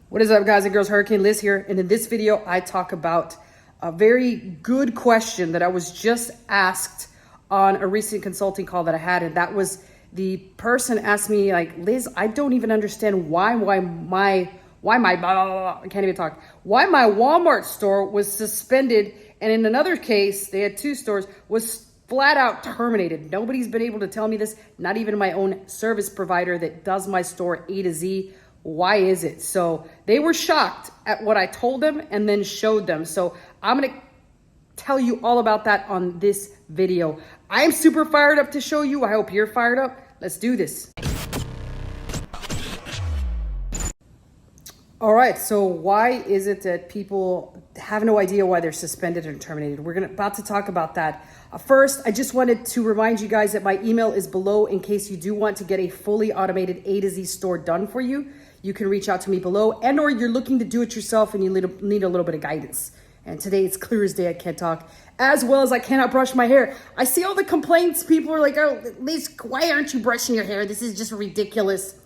What is up, guys and girls? Hurricane Liz here, and in this video I talk about a very good question that I was just asked on a recent consulting call that I had, and that was the person asked me, like, Liz, I don't even understand why my blah, blah, blah, I can't even talk, why my Walmart store was suspended, and in another case, they had two stores, was flat out terminated. Nobody's been able to tell me this, not even my own service provider that does my store A to Z. Why is it? So they were shocked at what I told them and then showed them. So I'm going to tell you all about that on this video. I'm super fired up to show you. I hope you're fired up. Let's do this. All right, so why is it that people have no idea why they're suspended and terminated? We're about to talk about that. First, I just wanted to remind you guys that my email is below in case you do want to get a fully automated A to Z store done for you. You can reach out to me below, and or you're looking to do it yourself and you need a little bit of guidance. And today it's clear as day I can't talk, as well as I cannot brush my hair. I see all the complaints. People are like, oh, Liz, why aren't you brushing your hair? This is just ridiculous.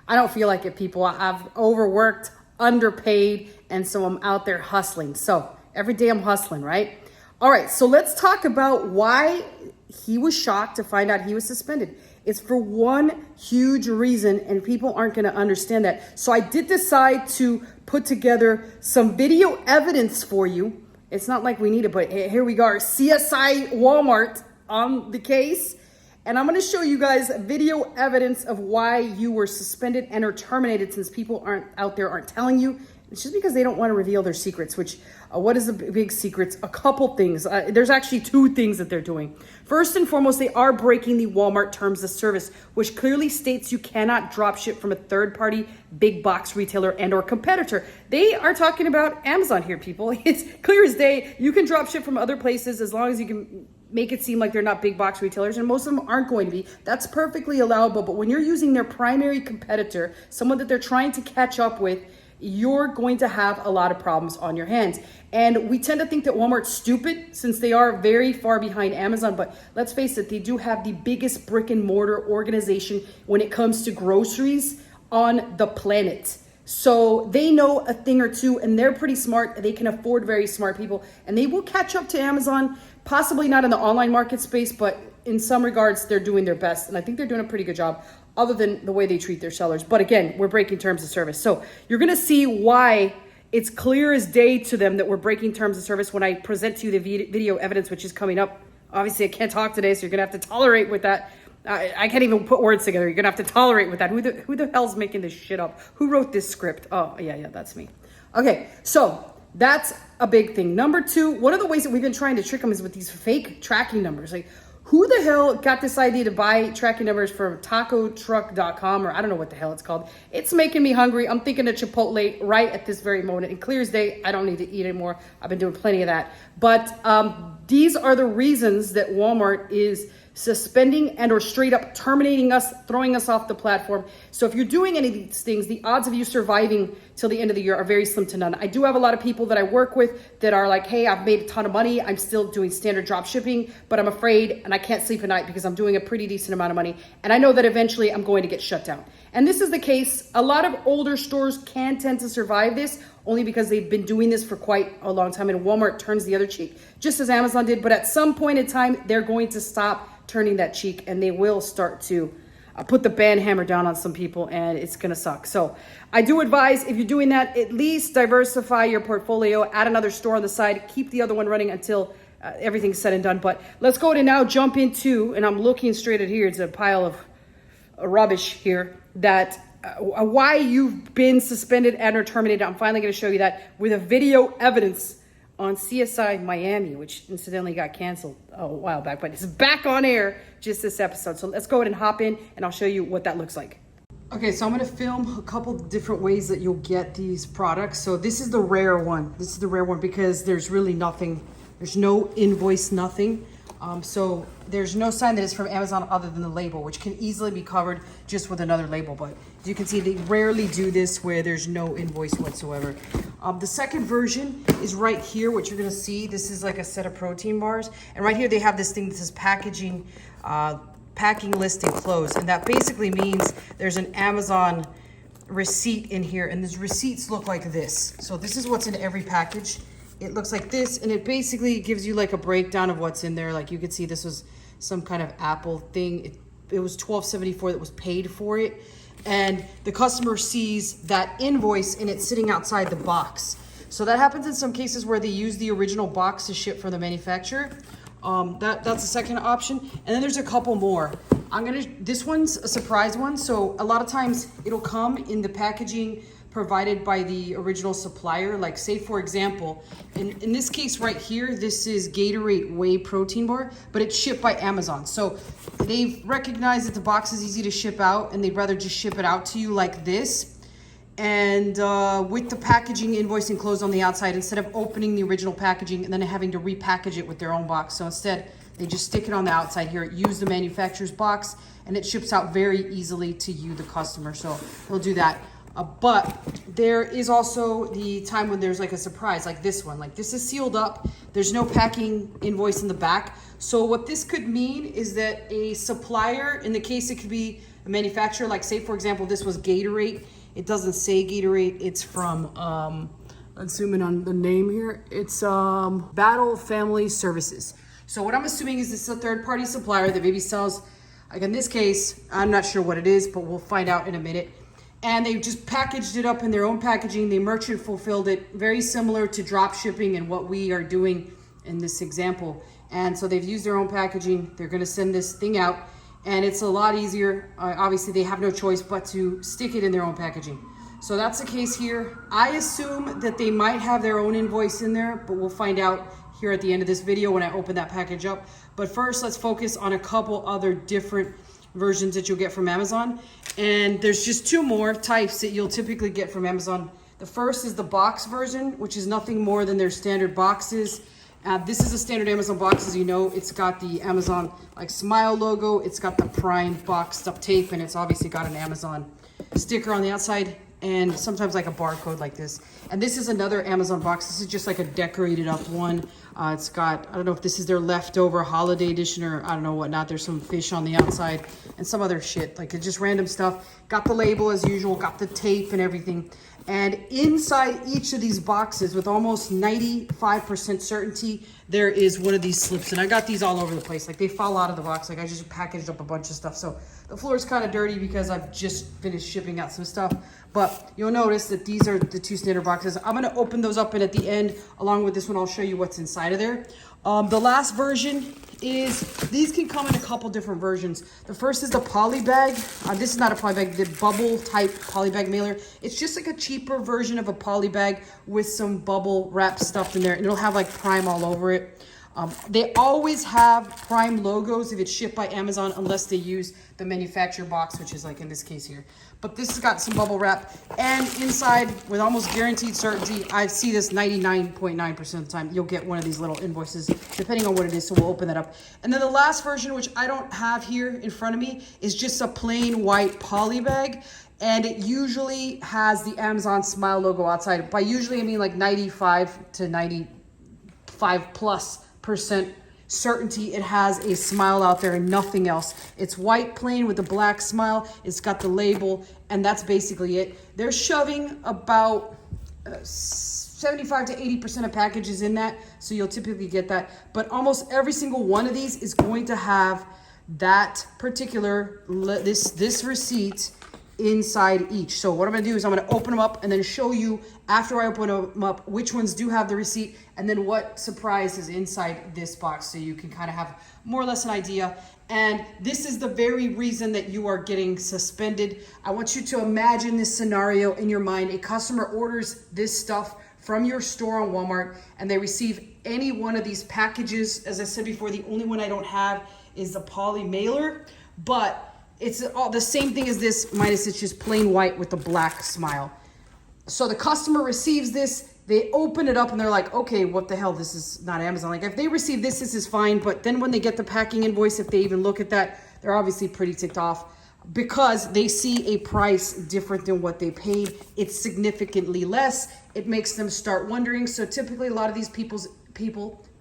I don't feel like it, people. I've overworked, underpaid, and so I'm out there hustling. So every day I'm hustling, right? All right, so let's talk about why he was shocked to find out he was suspended. It's for one huge reason, and people aren't going to understand that. So I did decide to put together some video evidence for you. It's not like we need it, but here we go. CSI Walmart on the case. And I'm going to show you guys video evidence of why you were suspended and or terminated, since people aren't telling you. It's just because they don't want to reveal their secrets, which what is the big secrets? A couple things. There's actually two things that they're doing. First and foremost, they are breaking the Walmart terms of service, which clearly states you cannot drop ship from a third party big box retailer and or competitor. They are talking about Amazon here, people. It's clear as day. You can drop ship from other places as long as you can make it seem like they're not big box retailers, and most of them aren't going to be. That's perfectly allowable. But when you're using their primary competitor, someone that they're trying to catch up with, you're going to have a lot of problems on your hands. And we tend to think that Walmart's stupid since they are very far behind Amazon, but let's face it, they do have the biggest brick and mortar organization when it comes to groceries on the planet. So they know a thing or two, and they're pretty smart. They can afford very smart people, and they will catch up to Amazon, possibly not in the online market space, but in some regards, they're doing their best. And I think they're doing a pretty good job, other than the way they treat their sellers. But again, we're breaking terms of service. So you're going to see why it's clear as day to them that we're breaking terms of service when I present to you the video evidence, which is coming up. Obviously, I can't talk today, so you're going to have to tolerate with that. I can't even put words together. You're going to have to tolerate with that. Who the hell's making this shit up? Who wrote this script? Oh, yeah, that's me. Okay, so that's a big thing. Number two, one of the ways that we've been trying to trick them is with these fake tracking numbers. Like, who the hell got this idea to buy tracking numbers from tacotruck.com, or I don't know what the hell it's called? It's making me hungry. I'm thinking of Chipotle right at this very moment. And clear as day, I don't need to eat anymore. I've been doing plenty of that. But these are the reasons that Walmart is suspending and or straight up terminating us, throwing us off the platform. So if you're doing any of these things, the odds of you surviving till the end of the year are very slim to none. I do have a lot of people that I work with that are like, hey, I've made a ton of money. I'm still doing standard drop shipping, but I'm afraid and I can't sleep at night because I'm doing a pretty decent amount of money. And I know that eventually I'm going to get shut down. And this is the case. A lot of older stores can tend to survive this only because they've been doing this for quite a long time, and Walmart turns the other cheek, just as Amazon did. But at some point in time, they're going to stop turning that cheek, and they will start to put the band hammer down on some people, and it's gonna suck. So I do advise, if you're doing that, at least diversify your portfolio, add another store on the side, keep the other one running until everything's said and done. But let's go to now jump into, and I'm looking straight at here, it's a pile of rubbish here, that why you've been suspended and or terminated. I'm finally going to show you that with a video evidence on CSI Miami, which incidentally got canceled a while back, but it's back on air just this episode. So let's go ahead and hop in, and I'll show you what that looks like. Okay, so I'm going to film a couple different ways that you'll get these products. So this is the rare one. This is the rare one because there's really nothing. There's no invoice, nothing. So there's no sign that it's from Amazon other than the label, which can easily be covered just with another label. But as you can see, they rarely do this where there's no invoice whatsoever. The second version is right here, what you're gonna see. This is like a set of protein bars. And right here, they have this thing that says packing list enclosed. And that basically means there's an Amazon receipt in here, and these receipts look like this. So this is what's in every package. It looks like this, and it basically gives you like a breakdown of what's in there. Like you can see this was some kind of Apple thing. It was $12.74 that was paid for it. And the customer sees that invoice and it's sitting outside the box. So that happens in some cases where they use the original box to ship from the manufacturer. That's the second option. And then there's a couple more. This one's a surprise one. So a lot of times it'll come in the packaging provided by the original supplier. Like say for example, in this case right here, this is Gatorade Whey protein bar, but it's shipped by Amazon. So they've recognized that the box is easy to ship out and they'd rather just ship it out to you like this. And with the packaging invoice enclosed on the outside, instead of opening the original packaging and then having to repackage it with their own box. So instead, they just stick it on the outside here, use the manufacturer's box, and it ships out very easily to you, the customer. So they'll do that. But there is also the time when there's like a surprise, like this one. Like this is sealed up. There's no packing invoice in the back. So what this could mean is that a supplier, in the case it could be a manufacturer, like say for example, this was Gatorade. It doesn't say Gatorade. It's from, let's zoom in on the name here. It's Battle Family Services. So what I'm assuming is this is a third-party supplier that maybe sells, like in this case, I'm not sure what it is, but we'll find out in a minute. And they just packaged it up in their own packaging. They merchant fulfilled it, very similar to drop shipping and what we are doing in this example. And so they've used their own packaging. They're gonna send this thing out. And it's a lot easier. Obviously, they have no choice but to stick it in their own packaging. So that's the case here. I assume that they might have their own invoice in there, but we'll find out here at the end of this video when I open that package up. But first, let's focus on a couple other different versions that you'll get from Amazon. And there's just two more types that you'll typically get from Amazon. The first is the box version, which is nothing more than their standard boxes. This is a standard Amazon box, as you know. It's got the Amazon like smile logo. It's got the Prime boxed up tape, and it's obviously got an Amazon sticker on the outside and sometimes like a barcode like this. And this is another Amazon box. This is just like a decorated up one. It's got, I don't know if this is their leftover holiday edition or I don't know whatnot. There's some fish on the outside and some other shit, like it's just random stuff. Got the label as usual, got the tape and everything. And inside each of these boxes, with almost 95% certainty, there is one of these slips. And I got these all over the place. Like they fall out of the box. Like I just packaged up a bunch of stuff. So the floor is kind of dirty because I've just finished shipping out some stuff. But you'll notice that these are the two standard boxes. I'm going to open those up, and at the end, along with this one, I'll show you what's inside of there. The last version is, these can come in a couple different versions. The first is the poly bag. This is not a poly bag, the bubble type poly bag mailer. It's just like a cheaper version of a poly bag with some bubble wrap stuff in there, and it'll have like Prime all over it. They always have Prime logos if it's shipped by Amazon, unless they use the manufacturer box, which is like in this case here. But this has got some bubble wrap, and inside, with almost guaranteed certainty, I see this 99.9% of the time, you'll get one of these little invoices, depending on what it is, so we'll open that up. And then the last version, which I don't have here in front of me, is just a plain white poly bag. And it usually has the Amazon Smile logo outside. By usually, I mean like 95 to 95+% certainty it has a smile out there and nothing else. It's white plain with a black smile. It's got the label, and that's basically it. They're shoving about 75 to 80% of packages in that, so you'll typically get that. But almost every single one of these is going to have that particular, this receipt inside each. So what I'm gonna do is I'm gonna open them up and then show you, after I open them up, which ones do have the receipt and then what surprise is inside this box, so you can kind of have more or less an idea. And this is the very reason that you are getting suspended. I want you to imagine this scenario in your mind. A customer orders this stuff from your store on Walmart and they receive any one of these packages. As I said before, the only one I don't have is the poly mailer, but it's all the same thing as this, minus it's just plain white with the black smile. So the customer receives this, they open it up and they're like, okay, what the hell? This is not Amazon. Like if they receive this, this is fine. But then when they get the packing invoice, if they even look at that, they're obviously pretty ticked off because they see a price different than what they paid. It's significantly less. It makes them start wondering. So typically a lot of these people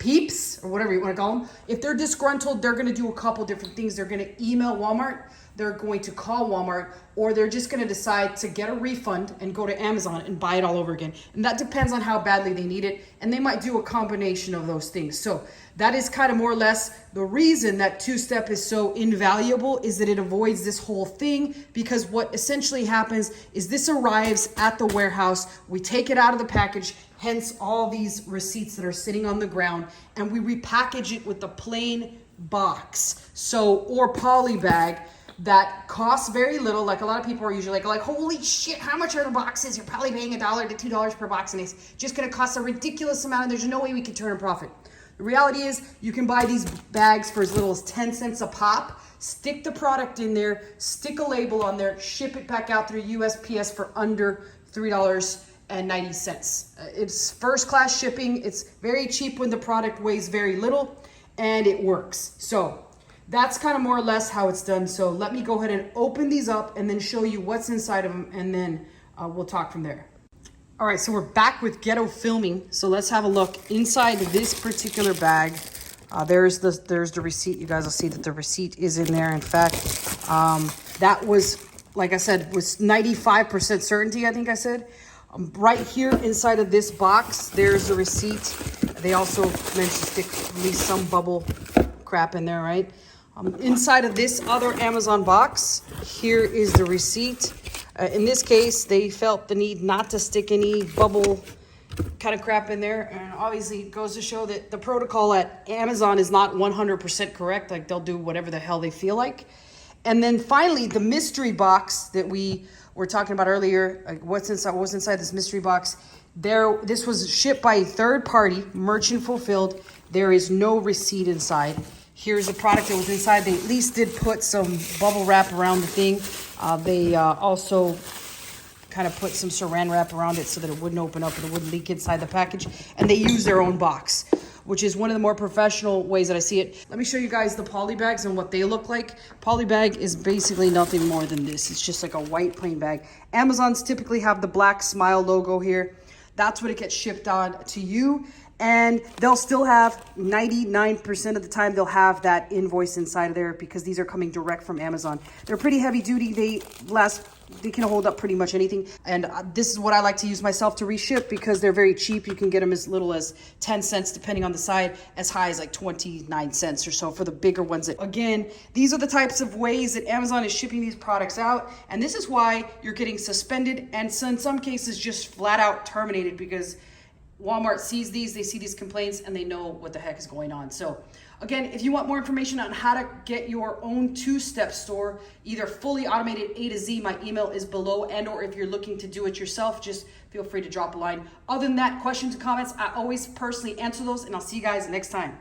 peeps, or whatever you want to call them, if they're disgruntled, they're going to do a couple different things. They're going to email Walmart, they're going to call Walmart, or they're just going to decide to get a refund and go to Amazon and buy it all over again. And that depends on how badly they need it. And they might do a combination of those things. So that is kind of more or less the reason that two-step is so invaluable, is that it avoids this whole thing. Because what essentially happens is this arrives at the warehouse, we take it out of the package, hence all these receipts that are sitting on the ground, and we repackage it with the plain box, or poly bag that costs very little. Like a lot of people are usually like, holy shit, how much are the boxes? You're probably paying $1 to $2 per box, and it's just going to cost a ridiculous amount, and there's no way we can turn a profit. The reality is you can buy these bags for as little as 10 cents a pop, stick the product in there, stick a label on there, ship it back out through USPS for under $3.90. It's first class shipping. It's very cheap when the product weighs very little, and it works. So that's kind of more or less how it's done. So let me go ahead and open these up and then show you what's inside of them, and then we'll talk from there. All right, so we're back with ghetto filming. So let's have a look inside this particular bag. There's the receipt. You guys will see that the receipt is in there. In fact, that was, like I said, was 95% certainty, I think I said. Right here inside of this box, there's the receipt. They also managed to stick at least some bubble crap in there, right? Inside of this other Amazon box, here is the receipt. In this case, they felt the need not to stick any bubble kind of crap in there. And obviously it goes to show that the protocol at Amazon is not 100% correct. Like, they'll do whatever the hell they feel like. And then finally, the mystery box that we were talking about earlier, like what's inside this mystery box. This was shipped by a third party, merchant fulfilled. There is no receipt inside. Here's the product that was inside. They at least did put some bubble wrap around the thing. They also kind of put some saran wrap around it so that it wouldn't open up and it wouldn't leak inside the package. And they use their own box, which is one of the more professional ways that I see it. Let me show you guys the poly bags and what they look like. Poly bag is basically nothing more than this. It's just like a white plain bag. Amazon's typically have the black smile logo here. That's what it gets shipped on to you. And they'll still have 99% of the time, they'll have that invoice inside of there because these are coming direct from Amazon. They're pretty heavy duty. They can hold up pretty much anything. And this is what I like to use myself to reship because they're very cheap. You can get them as little as 10 cents, depending on the side, as high as like 29 cents or so for the bigger ones. Again, these are the types of ways that Amazon is shipping these products out. And this is why you're getting suspended and in some cases just flat out terminated, because Walmart sees these, they see these complaints, and they know what the heck is going on. So again, if you want more information on how to get your own two-step store, either fully automated A to Z, my email is below, or if you're looking to do it yourself, just feel free to drop a line. Other than that, questions and comments, I always personally answer those, and I'll see you guys next time.